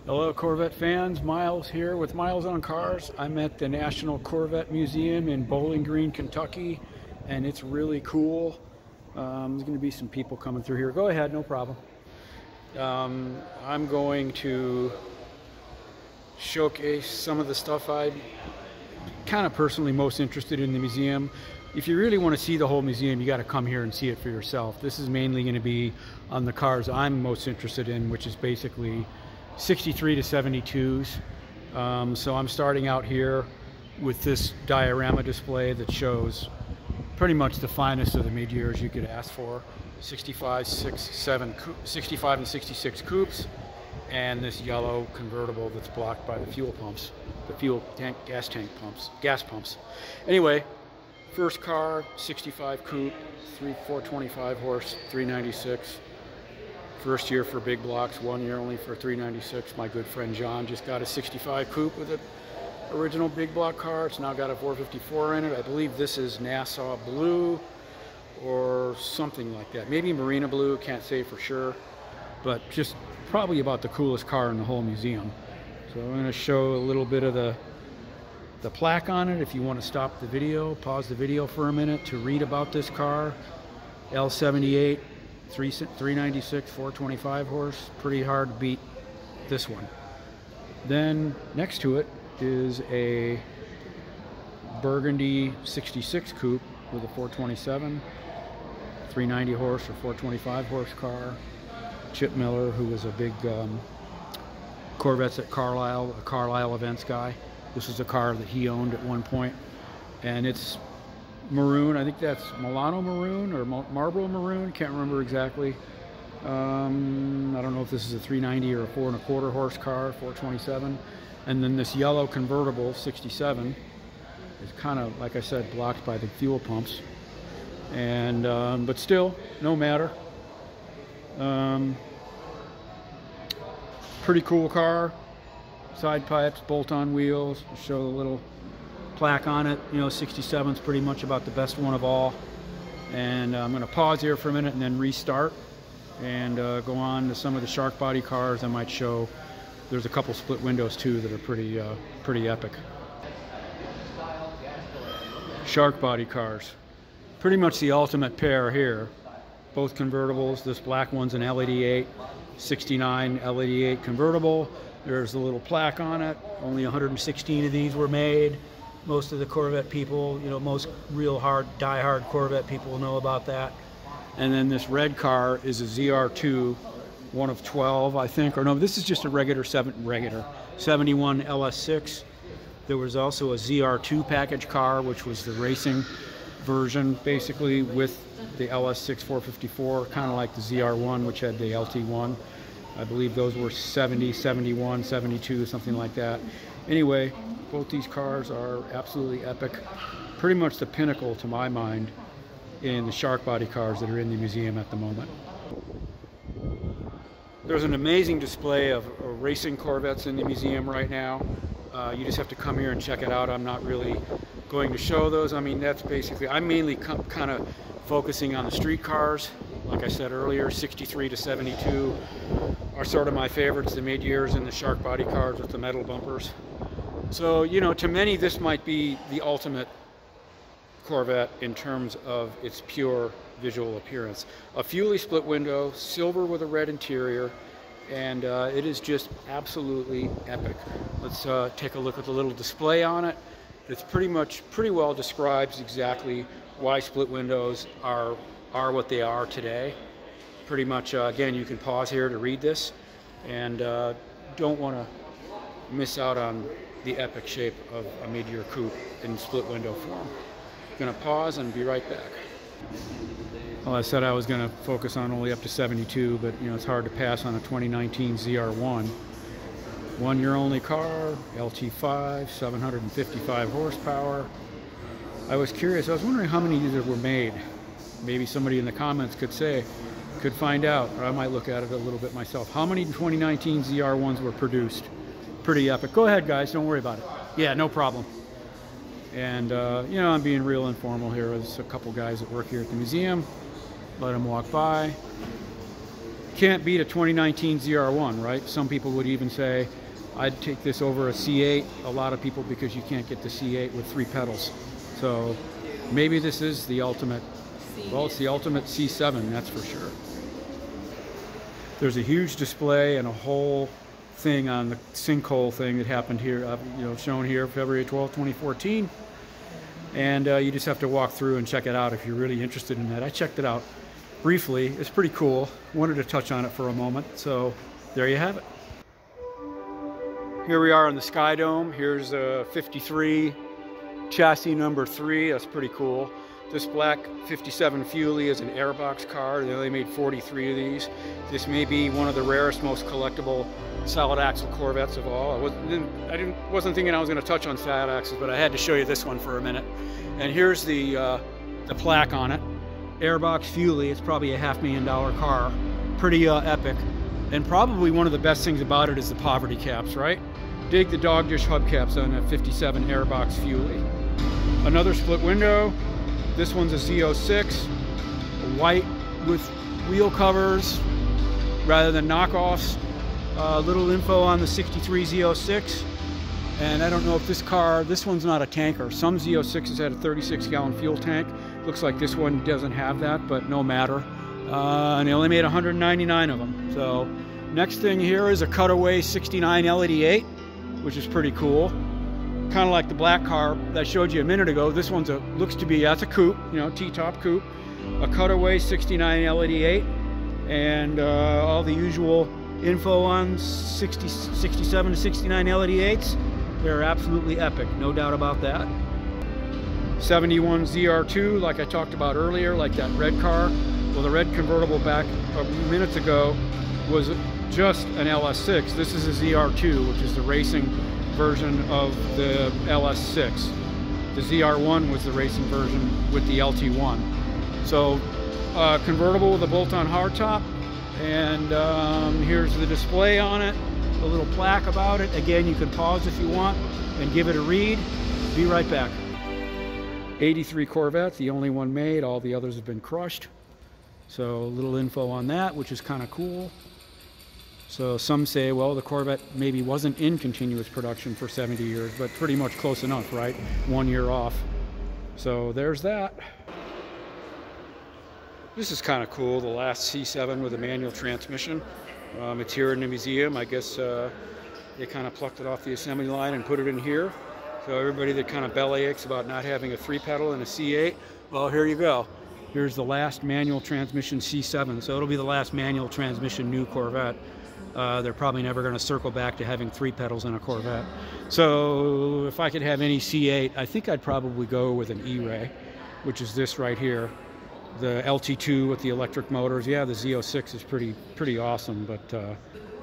Hello Corvette fans, Miles here with Miles on Cars. I'm at the National Corvette Museum in Bowling Green, Kentucky, and it's really cool. There's going to be some people coming through here. Go ahead, no problem. I'm going to showcase some of the stuff I'm kind of personally most interested in the museum. If you really want to see the whole museum, you got to come here and see it for yourself. This is mainly going to be on the cars I'm most interested in, which is basically 63 to 72s. So I'm starting out here with this diorama display that shows pretty much the finest of the mid-years you could ask for. 65, 65 and 66 coupes, and this yellow convertible that's blocked by the fuel pumps, the fuel tank, gas pumps. Anyway, first car, 65 coupe, 425 horse, 396. First year for big blocks, 1 year only for 396. My good friend John just got a 65 coupe with an original big block car. It's now got a 454 in it. I believe this is Nassau blue or something like that. Maybe Marina blue, can't say for sure, but just probably about the coolest car in the whole museum. So I'm going to show a little bit of the plaque on it. If you want to stop the video, pause the video for a minute to read about this car. L78. 396, 425 horse, pretty hard to beat this one. Then next to it is a Burgundy 66 coupe with a 427, 390 horse or 425 horse car. Chip Miller, who was a big Corvettes at Carlisle, a Carlisle events guy. This is a car that he owned at one point, and it's maroon. I think that's Milano maroon or Marlboro maroon, can't remember exactly. I don't know if this is a 390 or a 4 1/4 horse car, 427. And then this yellow convertible 67 is kind of, like I said, blocked by the fuel pumps, and but still no matter. Pretty cool car, side pipes, bolt-on wheels. I'll show a little plaque on it. You know, 67 is pretty much about the best one of all. And I'm going to pause here for a minute and then restart and go on to some of the shark body cars. I might show. There's a couple split windows too that are pretty epic. Shark body cars, pretty much the ultimate pair here. Both convertibles. This black one's an L88, 69 L88 convertible. There's a little plaque on it. Only 116 of these were made. Most of the Corvette people, you know, most real die-hard Corvette people will know about that. And then this red car is a ZR2, one of 12, I think. Or no, this is just a regular 71 LS6. There was also a ZR2 package car, which was the racing version, basically, with the LS6 454, kind of like the ZR1, which had the LT1. I believe those were 70, 71, 72, something like that. Anyway, both these cars are absolutely epic. Pretty much the pinnacle, to my mind, in the shark body cars that are in the museum at the moment. There's an amazing display of racing Corvettes in the museum right now. You just have to come here and check it out. I'm not really going to show those. I mean, that's basically, I'm mainly kind of focusing on the street cars. Like I said earlier, 63 to 72 are sort of my favorites, the mid-years and the shark body cars with the metal bumpers. So, you know, to many this might be the ultimate Corvette in terms of its pure visual appearance. A fully split window, silver with a red interior, and it is just absolutely epic. Let's take a look at the little display on it. It's pretty well describes exactly why split windows are what they are today. Pretty much, again, you can pause here to read this, and don't want to miss out on the epic shape of a mid-year coupe in split window form. Gonna pause and be right back. Well, I said I was gonna focus on only up to 72, but you know, it's hard to pass on a 2019 ZR1. 1 year only car, LT5, 755 horsepower. I was curious, I was wondering how many of these were made. Maybe somebody in the comments could find out, or I might look at it a little bit myself. How many 2019 ZR1s were produced? Pretty epic. Go ahead, guys, don't worry about it. Yeah, no problem. And you know, I'm being real informal here. There's a couple guys that work here at the museum. Let them walk by. can't beat a 2019 ZR1, right? Some people would even say I'd take this over a C8. A lot of people, because you can't get the C8 with 3 pedals. So maybe this is the ultimate. Well, it's the ultimate C7, that's for sure. There's a huge display and a whole thing on the sinkhole thing that happened here, you know, shown here, February 12, 2014. And you just have to walk through and check it out if you're really interested in that. I checked it out briefly. It's pretty cool. Wanted to touch on it for a moment. So there you have it. Here we are in the Sky Dome. Here's a 53 chassis number 3. That's pretty cool. This black 57 Fuelie is an airbox car. They only made 43 of these. This may be one of the rarest, most collectible solid axle Corvettes of all. I wasn't thinking I was going to touch on solid axles, but I had to show you this one for a minute. And here's the plaque on it. Airbox Fuelie. It's probably a $500,000 car. Pretty epic. And probably one of the best things about it is the poverty caps, right? Dig the dog dish hubcaps on that 57 Airbox Fuelie. Another split window. This one's a Z06, white with wheel covers rather than knockoffs. Little info on the 63 Z06. And I don't know if this one's not a tanker. Some Z06s had a 36-gallon fuel tank. Looks like this one doesn't have that, but no matter. And they only made 199 of them. So next thing here is a cutaway 69 LED8, which is pretty cool. Kind of like the black car that I showed you a minute ago. This one's looks to be, that's a coupe, you know, T-top coupe. A cutaway 69 LED8, and all the usual info on 67 to 69 LED8s. They're absolutely epic, no doubt about that. 71 ZR2, like I talked about earlier, like that red car. Well, the red convertible back minutes ago was just an LS6. This is a ZR2, which is the racing version of the LS6. The ZR1 was the racing version with the LT1. So convertible with a bolt-on hardtop, and here's the display on it, a little plaque about it. Again, you can pause if you want and give it a read. Be right back. 83 Corvette, the only one made. All the others have been crushed. So a little info on that, which is kind of cool. So some say, well, the Corvette maybe wasn't in continuous production for 70 years, but pretty much close enough, right? 1 year off. So there's that. This is kind of cool, the last C7 with a manual transmission. It's here in the museum. I guess they kind of plucked it off the assembly line and put it in here. So everybody that kind of bellyaches about not having a 3-pedal and a C8, well, here you go. Here's the last manual transmission C7. So it'll be the last manual transmission new Corvette. They're probably never going to circle back to having 3 pedals in a Corvette. So if I could have any C8, I think I'd probably go with an E-Ray, which is this right here. The LT2 with the electric motors. Yeah, the Z06 is pretty awesome, but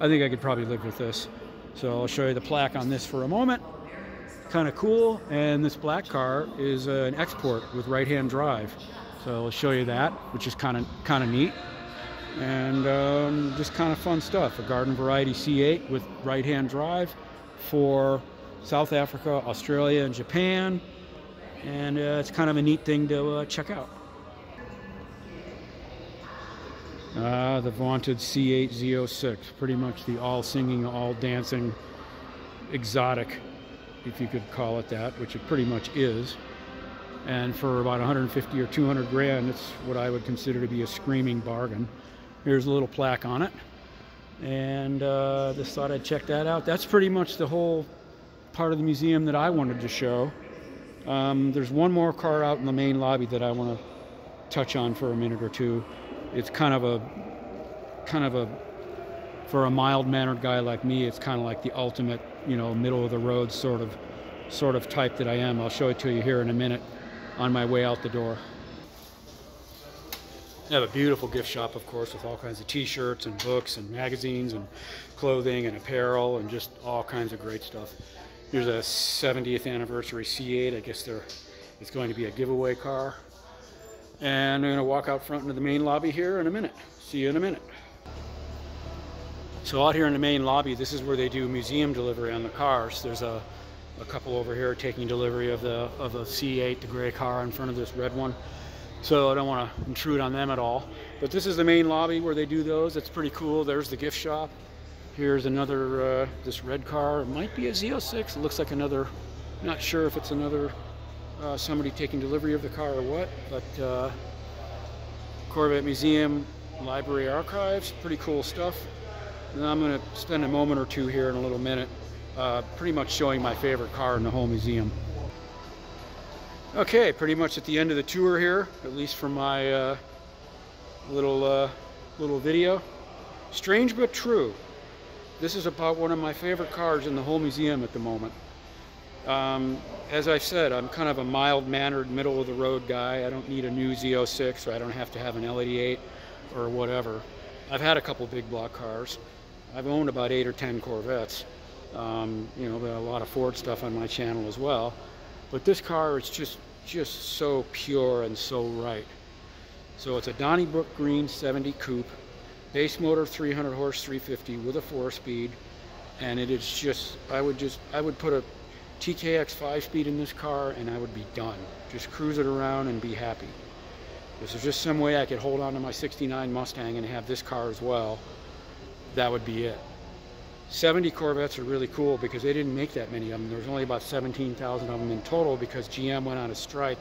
I think I could probably live with this. So I'll show you the plaque on this for a moment. Kind of cool. And this black car is an export with right-hand drive. So I'll show you that, which is kind of neat. And just kind of fun stuff. A garden variety C8 with right-hand drive for South Africa, Australia, and Japan. And it's kind of a neat thing to check out. The vaunted C8 Z06, pretty much the all-singing, all-dancing exotic, if you could call it that, which it pretty much is. And for about 150 or 200 grand, it's what I would consider to be a screaming bargain. Here's a little plaque on it, and just thought I'd check that out. That's pretty much the whole part of the museum that I wanted to show. There's one more car out in the main lobby that I want to touch on for a minute or two. It's kind of a for a mild-mannered guy like me, it's kind of like the ultimate, you know, middle of the road sort of type that I am. I'll show it to you here in a minute on my way out the door. They have a beautiful gift shop, of course, with all kinds of t-shirts and books and magazines and clothing and apparel and just all kinds of great stuff. Here's a 70th anniversary C8. I guess it's going to be a giveaway car. And I'm going to walk out front into the main lobby here in a minute. See you in a minute. So out here in the main lobby, this is where they do museum delivery on the cars. There's a couple over here taking delivery of the C8, the gray car in front of this red one. so I don't want to intrude on them at all. But this is the main lobby where they do those. It's pretty cool. There's the gift shop. Here's another, this red car. It might be a Z06. It looks like another, not sure if it's another somebody taking delivery of the car or what, but Corvette Museum Library Archives, pretty cool stuff. And I'm going to spend a moment or two here in a little minute pretty much showing my favorite car in the whole museum. Okay, pretty much at the end of the tour here, at least for my little video. Strange but true. This is about one of my favorite cars in the whole museum at the moment. As I said, I'm kind of a mild-mannered, middle-of-the-road guy. I don't need a new Z06, or I don't have to have an L88 or whatever. I've had a couple big block cars. I've owned about 8 or 10 Corvettes. You know, a lot of Ford stuff on my channel as well. But this car is just so pure and so right. So it's a Donnybrook Green 70 Coupe, base motor 300 horse 350 with a 4-speed, and it is just, I would put a TKX 5-speed in this car and I would be done. Just cruise it around and be happy. If there's just some way I could hold on to my '69 Mustang and have this car as well, that would be it. 70 Corvettes are really cool because they didn't make that many of them. There was only about 17,000 of them in total because GM went on a strike.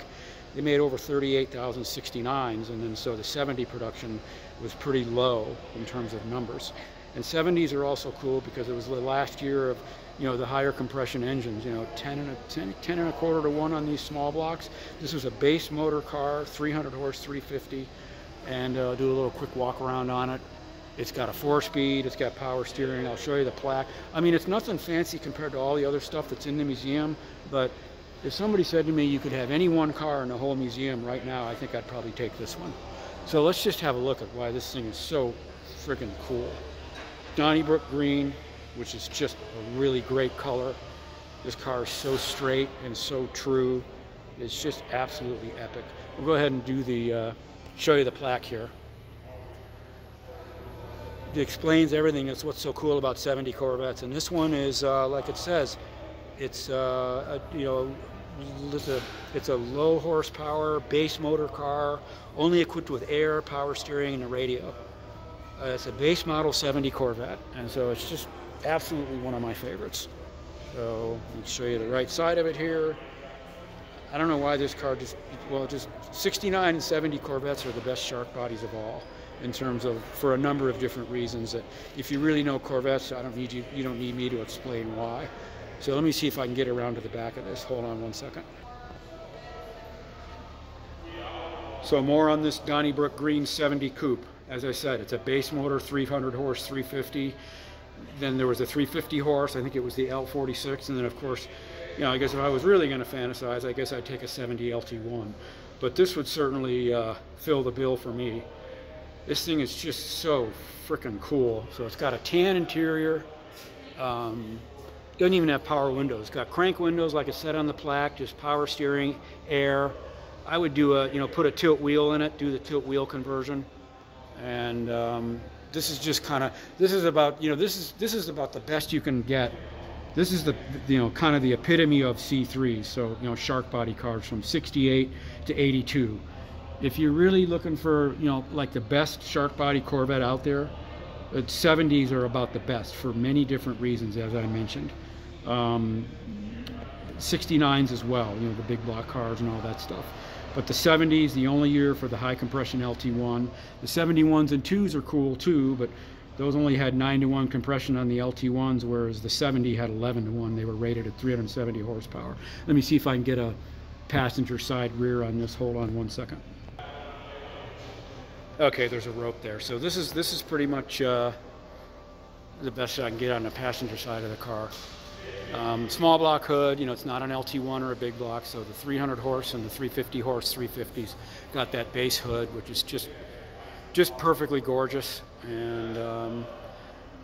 They made over 38,000 '69s, and then so the 70 production was pretty low in terms of numbers. And 70s are also cool because it was the last year of, you know, the higher compression engines, you know, 10 and a quarter to 1 on these small blocks. This was a base motor car, 300 horse 350, and do a little quick walk around on it. It's got a 4-speed, it's got power steering. I'll show you the plaque. I mean, it's nothing fancy compared to all the other stuff that's in the museum, but if somebody said to me you could have any one car in the whole museum right now, I think I'd probably take this one. So let's just have a look at why this thing is so freaking cool. Donnybrook Green, which is just a really great color. This car is so straight and so true. It's just absolutely epic. We'll go ahead and do the, show you the plaque here. It explains everything. That's what's so cool about 70 Corvettes. And this one is, like it says, it's, you know, it's a low horsepower base motor car, only equipped with air, power steering, and a radio. It's a base model 70 Corvette, and so it's just absolutely one of my favorites. So let me show you the right side of it here. I don't know why this car just 69 and 70 Corvettes are the best shark bodies of all, in terms of, for a number of different reasons that if you really know Corvettes, you don't need me to explain why. So let me see if I can get around to the back of this. Hold on one second. So more on this Donnybrook Green 70 Coupe. As I said, it's a base motor 300 horse 350. Then there was a 350 horse, I think it was the L46, and then of course, you know, I guess if I was really going to fantasize, I guess I'd take a 70 LT1. But this would certainly fill the bill for me. This thing is just so freaking cool. So it's got a tan interior. Doesn't even have power windows. It's got crank windows, like I said on the plaque, just power steering, air. I would do a, you know, put a tilt wheel in it, do the tilt wheel conversion. And this is just kind of, this is about, you know, this is about the best you can get. This is the, you know, kind of the epitome of C3s. So, you know, shark body cars from 68 to 82. If you're really looking for, you know, like the best shark body Corvette out there, 70s are about the best for many different reasons, as I mentioned. 69s as well, you know, the big block cars and all that stuff. But the 70s, the only year for the high compression LT1. The 71s and 2s are cool too, but those only had 9-to-1 compression on the LT1s, whereas the 70 had 11-to-1. They were rated at 370 horsepower. Let me see if I can get a passenger side rear on this. Hold on one second. Okay, there's a rope there. So this is pretty much the best I can get on the passenger side of the car. Small block hood, you know, it's not an LT1 or a big block, so the 300 horse and the 350 horse 350s got that base hood, which is just perfectly gorgeous. And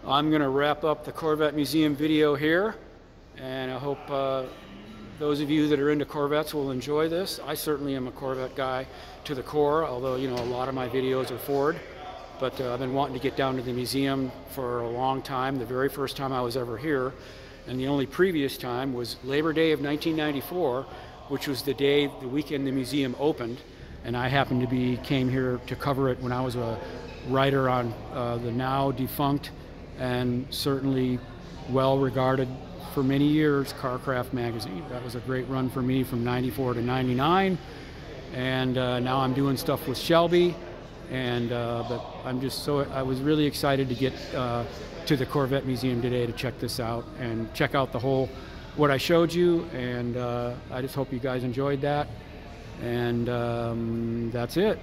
I'm going to wrap up the Corvette Museum video here, and I hope those of you that are into Corvettes will enjoy this. I certainly am a Corvette guy to the core, although, you know, a lot of my videos are Ford. But I've been wanting to get down to the museum for a long time. The very first time I was ever here, and the only previous time, was Labor Day of 1994, which was the weekend the museum opened. and I happened to came here to cover it when I was a writer on the now defunct and certainly well regarded for many years Carcraft magazine. That was a great run for me from '94 to '99, and now I'm doing stuff with Shelby. And but I was really excited to get to the Corvette Museum today to check this out and check out what I showed you, and I just hope you guys enjoyed that. And that's it.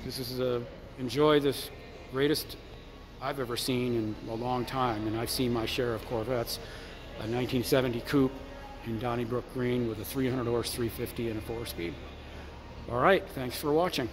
This is enjoy this greatest I've ever seen in a long time, and I've seen my share of Corvettes. A 1970 coupe in Donnybrook Green with a 300 horse 350 and a 4-speed. All right, thanks for watching.